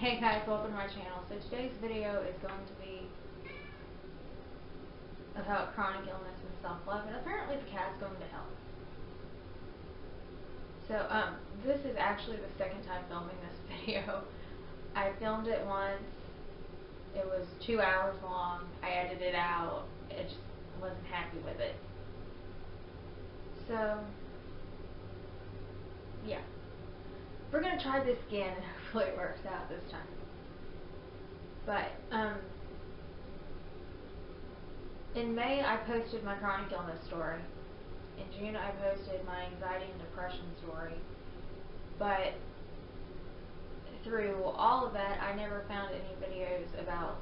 Hey guys, welcome to my channel. So today's video is going to be about chronic illness and self-love, and apparently the cat's going to help. So this is actually the second time filming this video. I filmed it once. It was 2 hours long. I edited it out. I just wasn't happy with it. So yeah, we're gonna try this again and hopefully it works out this time. But in May I posted my chronic illness story. In June I posted my anxiety and depression story. But through all of that I never found any videos about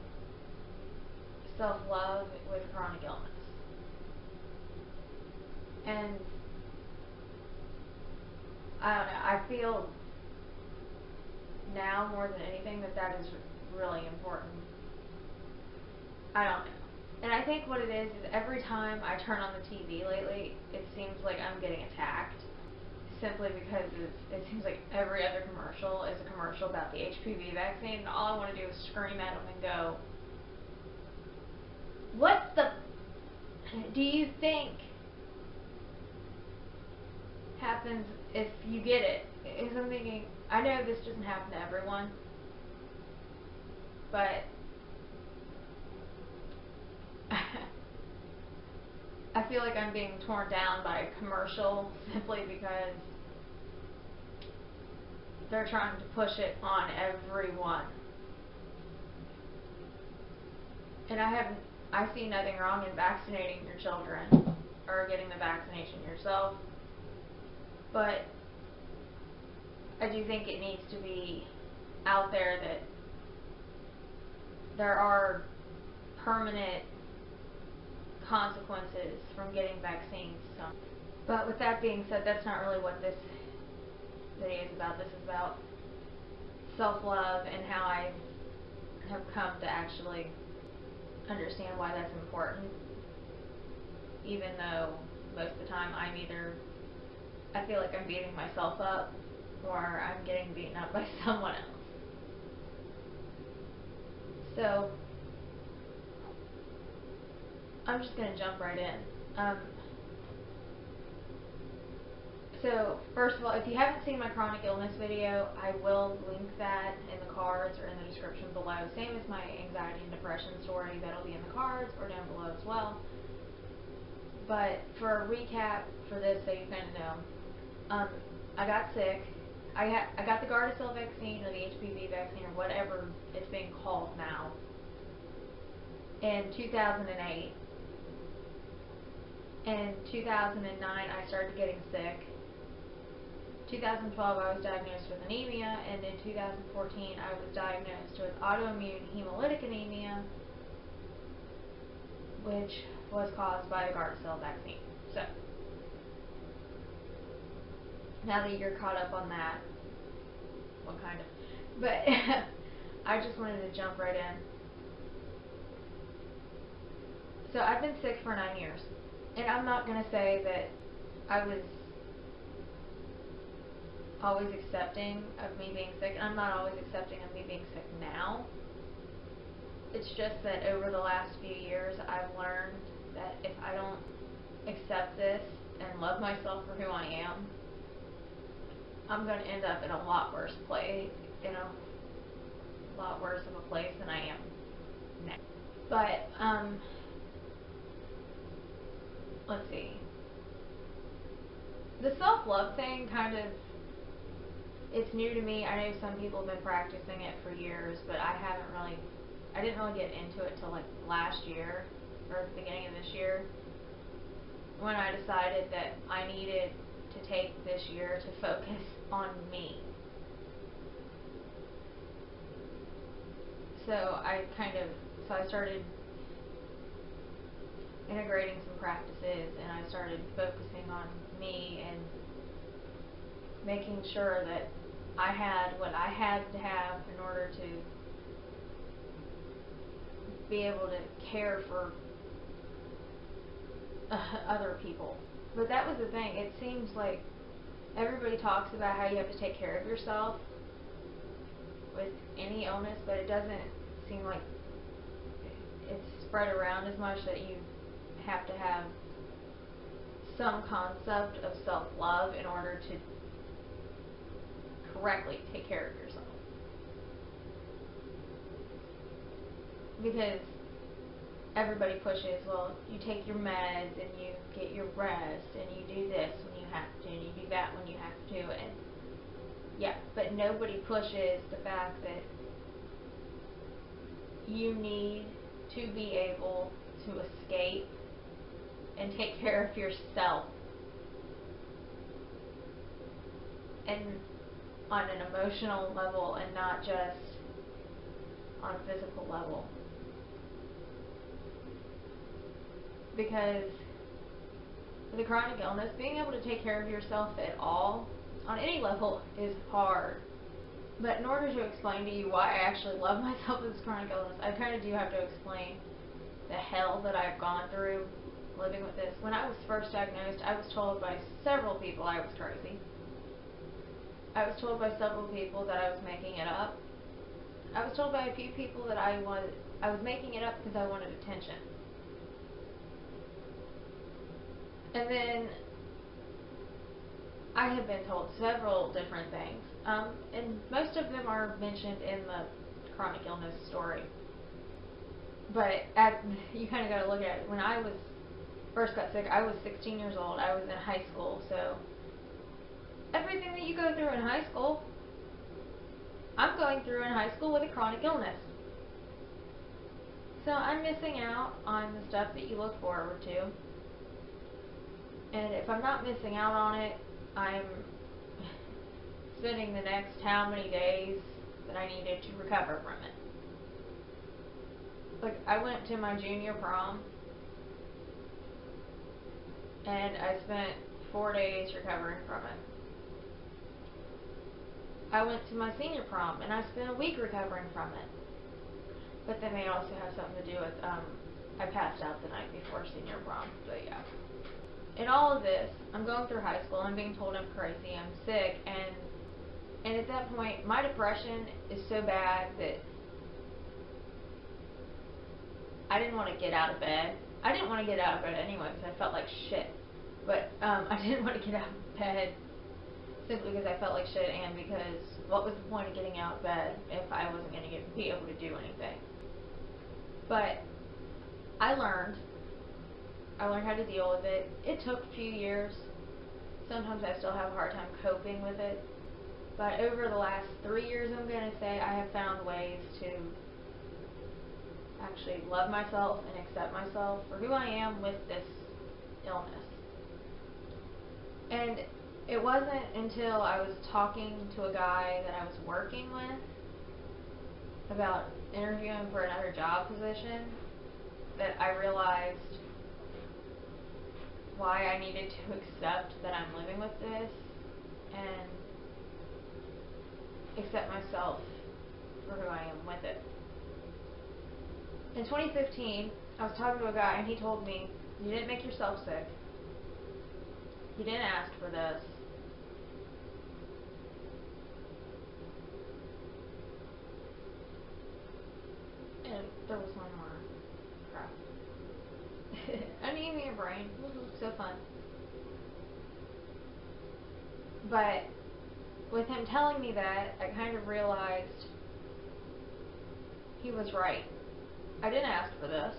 self-love with chronic illness. And I don't know, I feel now more than anything that is really important. I don't know. And I think what it is every time I turn on the TV lately, it seems like I'm getting attacked. Simply because it seems like every other commercial is a commercial about the HPV vaccine, and all I want to do is scream at them and go, what the do you think happens if you get it? Because I'm thinking, I know this doesn't happen to everyone, but I feel like I'm being torn down by a commercial simply because they're trying to push it on everyone. And I see nothing wrong in vaccinating your children or getting the vaccination yourself, but I do think it needs to be out there that there are permanent consequences from getting vaccines. But with that being said, that's not really what this video is about. This is about self-love and how I have come to actually understand why that's important, even though most of the time I feel like I'm beating myself up or I'm getting beaten up by someone else. So I'm just going to jump right in. So first of all, if you haven't seen my chronic illness video, I will link that in the cards or in the description below. Same as my anxiety and depression story, that'll be in the cards or down below as well. But for a recap for this, so you kind of know, I got sick. I got the Gardasil vaccine or the HPV vaccine or whatever it's being called now in 2008. In 2009, I started getting sick. 2012, I was diagnosed with anemia, and in 2014, I was diagnosed with autoimmune hemolytic anemia, which was caused by the Gardasil vaccine. So, now that you're caught up on that, well, kind of, but I just wanted to jump right in. So, I've been sick for 9 years, and I'm not going to say that I was always accepting of me being sick. I'm not always accepting of me being sick now. It's just that over the last few years I've learned that if I don't accept this and love myself for who I am, I'm going to end up in a lot worse place, a lot worse of a place than I am now. But let's see. The self-love thing it's new to me. I know some people have been practicing it for years, but I didn't really get into it till like last year or at the beginning of this year when I decided that I needed to take this year to focus on me. So I started integrating some practices, and I started focusing on me and making sure that I had what I had to have in order to be able to care for other people. But that was the thing. It seems like everybody talks about how you have to take care of yourself with any illness, but it doesn't seem like it's spread around as much that you have to have some concept of self-love in order to correctly take care of yourself. Because everybody pushes, well, you take your meds and you get your rest and you do this when you have to and you do that when you have to, and yeah, but nobody pushes the fact that you need to be able to escape and take care of yourself, and on an emotional level and not just on a physical level. Because with a chronic illness, being able to take care of yourself at all, on any level, is hard. But in order to explain to you why I actually love myself with this chronic illness, I kind of do have to explain the hell that I've gone through living with this. When I was first diagnosed, I was told by several people I was crazy. I was told by several people that I was making it up. I was told by a few people that I was making it up because I wanted attention. And then I have been told several different things, and most of them are mentioned in the chronic illness story. But you kind of got to look at it. When I first got sick, I was 16 years old. I was in high school, so everything that you go through in high school, I'm going through in high school with a chronic illness. So I'm missing out on the stuff that you look forward to. And if I'm not missing out on it, I'm spending the next how many days that I needed to recover from it. Like, I went to my junior prom, and I spent 4 days recovering from it. I went to my senior prom, and I spent a week recovering from it. But that may also have something to do with, I passed out the night before senior prom, but yeah. In all of this, I'm going through high school, I'm being told I'm crazy, I'm sick, and at that point, my depression is so bad that I didn't want to get out of bed. I didn't want to get out of bed anyway because I felt like shit. But I didn't want to get out of bed simply because I felt like shit, and because what was the point of getting out of bed if I wasn't going to be able to do anything? But I learned how to deal with it. It took a few years. Sometimes I still have a hard time coping with it. But over the last 3 years, I'm going to say, I have found ways to actually love myself and accept myself for who I am with this illness. And it wasn't until I was talking to a guy that I was working with about interviewing for another job position that I realized why I needed to accept that I'm living with this and accept myself for who I am with it. In 2015, I was talking to a guy and he told me, you didn't make yourself sick. You didn't ask for this. And there was one more. Crap. Anemia brain. So fun. But with him telling me that, I kind of realized he was right. I didn't ask for this.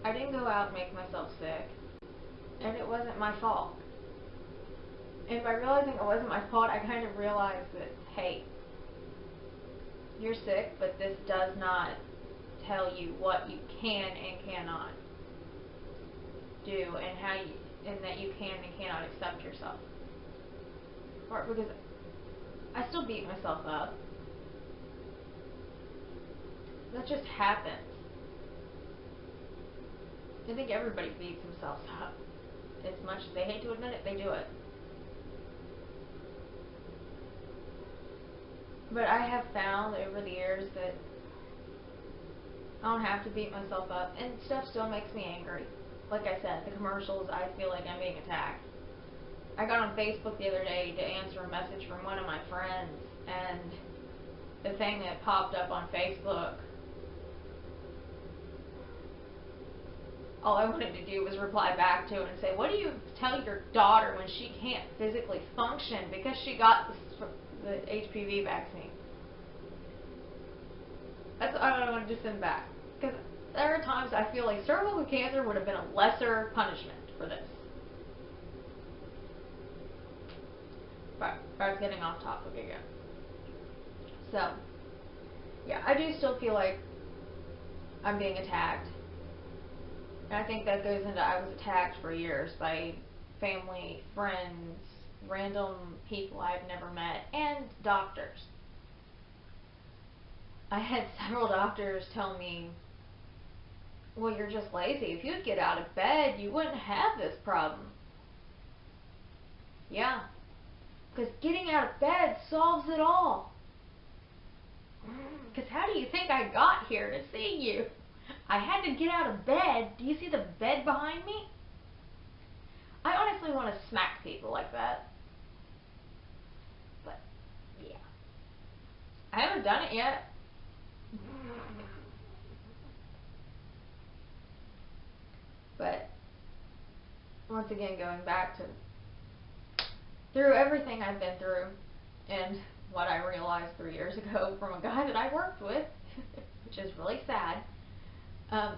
I didn't go out and make myself sick. And it wasn't my fault. And by realizing it wasn't my fault, I kind of realized that, hey, you're sick, but this does not tell you what you can and cannot do, and that you can and cannot accept yourself. Or because I still beat myself up. That just happens. I think everybody beats themselves up. As much as they hate to admit it, they do it. But I have found over the years that I don't have to beat myself up, and stuff still makes me angry. Like I said, the commercials, I feel like I'm being attacked. I got on Facebook the other day to answer a message from one of my friends, and the thing that popped up on Facebook, all I wanted to do was reply back to it and say, what do you tell your daughter when she can't physically function because she got the HPV vaccine? That's what I wanted to send back. Because there are times I feel like cervical cancer would have been a lesser punishment for this. But I was getting off topic again. So, yeah, I do still feel like I'm being attacked. And I think that goes into, I was attacked for years by family, friends, random people I've never met, and doctors. I had several doctors tell me, well, you're just lazy. If you'd get out of bed, you wouldn't have this problem. Yeah, because getting out of bed solves it all. Because how do you think I got here to see you? I had to get out of bed. Do you see the bed behind me? I honestly want to smack people like that. But, yeah. I haven't done it yet. But, once again, going back to, through everything I've been through, and what I realized 3 years ago from a guy that I worked with, which is really sad, I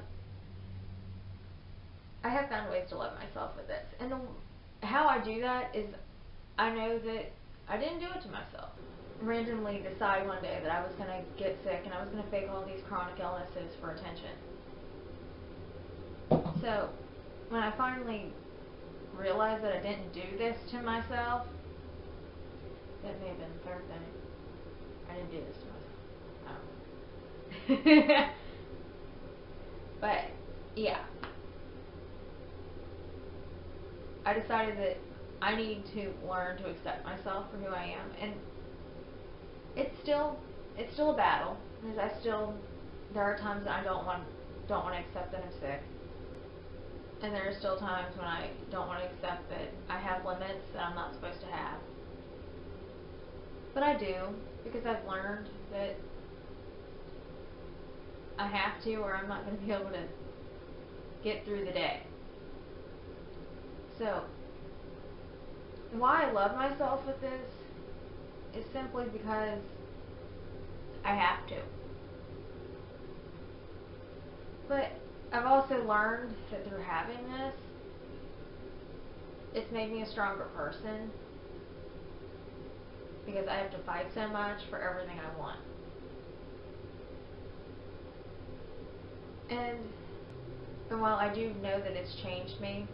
have found ways to love myself with this. And how I do that is, I know that I didn't do it to myself. Randomly decide one day that I was going to get sick and I was going to fake all these chronic illnesses for attention. So, when I finally realized that I didn't do this to myself, that may have been the third thing. I didn't do this to myself. I don't know. But, yeah. I decided that I need to learn to accept myself for who I am, and it's still a battle, because there are times that I don't want to accept that I'm sick, and there are still times when I don't want to accept that I have limits that I'm not supposed to have. But I do, because I've learned that I have to, or I'm not going to be able to get through the day. So, why I love myself with this is simply because I have to. But I've also learned that through having this, it's made me a stronger person, because I have to fight so much for everything I want. And while I do know that it's changed me,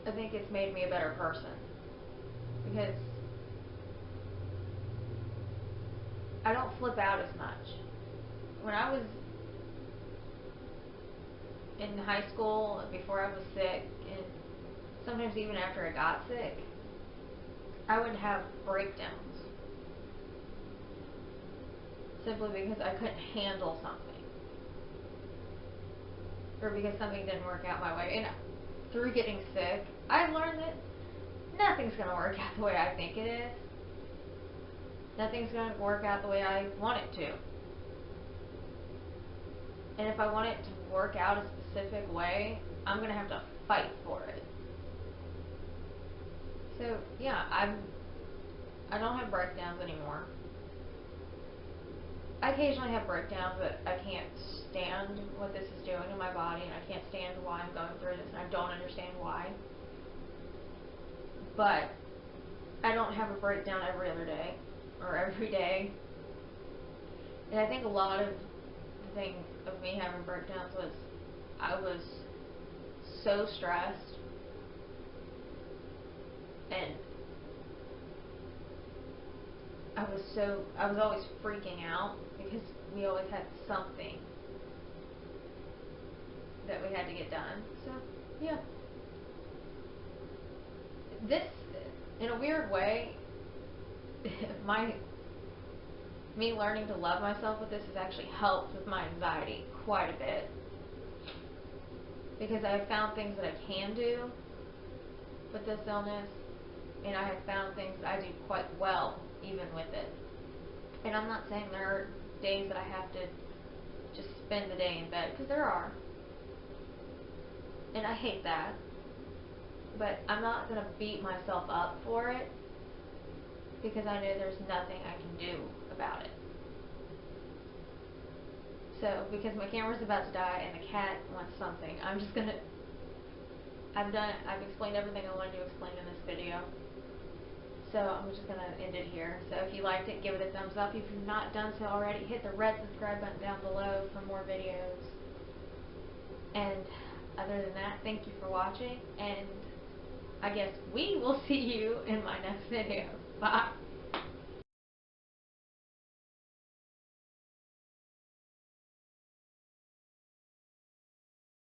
I think it's made me a better person, because I don't flip out as much. When I was in high school, before I was sick, and sometimes even after I got sick, I would have breakdowns, simply because I couldn't handle something, or because something didn't work out my way. And through getting sick, I've learned that nothing's going to work out the way I think it is. Nothing's going to work out the way I want it to. And if I want it to work out a specific way, I'm going to have to fight for it. So, yeah, I don't have breakdowns anymore. I occasionally have breakdowns, but I can't stand what this is doing to my body, and I can't stand why I'm going through this, and I don't understand why. But I don't have a breakdown every other day, or every day. And I think a lot of the thing of me having breakdowns was I was so stressed, and I was always freaking out, because we always had something that we had to get done. So, yeah. This, in a weird way, me learning to love myself with this has actually helped with my anxiety quite a bit. Because I've found things that I can do with this illness and I have found things that I do quite well even with it. And I'm not saying there are days that I have to just spend the day in bed, because there are. And I hate that. But I'm not going to beat myself up for it, because I know there's nothing I can do about it. So, because my camera's about to die and the cat wants something, I'm just gonna, I've explained everything I wanted to explain in this video. So I'm just gonna end it here. So if you liked it, give it a thumbs up. If you've not done so already, hit the red subscribe button down below for more videos. And other than that, thank you for watching, and I guess we will see you in my next video. Bye.